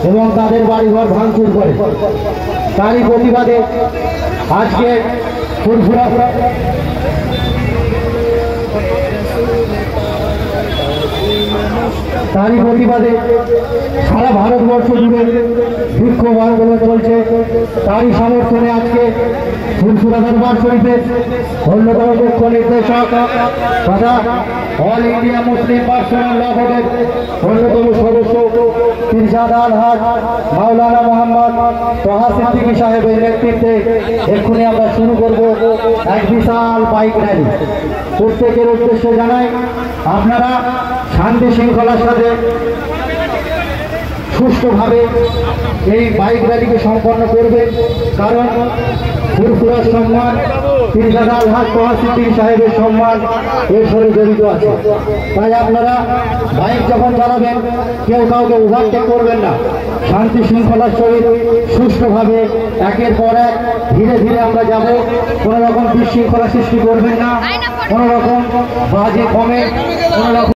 এবং তাদের বাড়িঘর ভাঙচুর করে। তারই প্রতিবাদে আজকে ফুরফুরা তারই প্রতিবাদে সারা ভারতবর্ষ জুড়ে বিক্ষোভ আন্দোলন চলছে। তারই সমর্থনে আজকে ফুরফুরা দরবার শরীফের অন্যতম মুখ্য নির্দেশক তথা অল ইন্ডিয়া মুসলিম পার্সোনাল ল বোর্ডের অন্যতম সদস্য পীরজাদা আলহাজ মাওলানা মোহাম্মদ তোহা সিদ্দিকী সাহেবের নেতৃত্বে এক্ষুনি আমরা শুরু করব এক বিশাল বাইক র্যালি। প্রত্যেকের উদ্দেশ্যে জানাই, আপনারা শান্তি শৃঙ্খলার সাথে সুষ্ঠুভাবে এই বাইক র্যালিকে সম্পন্ন করবেন, কারণ ফুরফুরার সম্মান, পীরজাদা আলহাজ তোহা সিদ্দিকী সাহেবের সম্মান এর সাথে জড়িত আছে। তাই আপনারা বাইক যখন চালাবেন কেউ কাউকে ওভারটেক করবেন না, শান্তি শৃঙ্খলার সহিত সুষ্ঠুভাবে একের পর এক ধীরে ধীরে আমরা যাব। কোনো রকম বিশৃঙ্খলা সৃষ্টি করবেন না, কোনো রকম বাজে কমে, কোনো রকম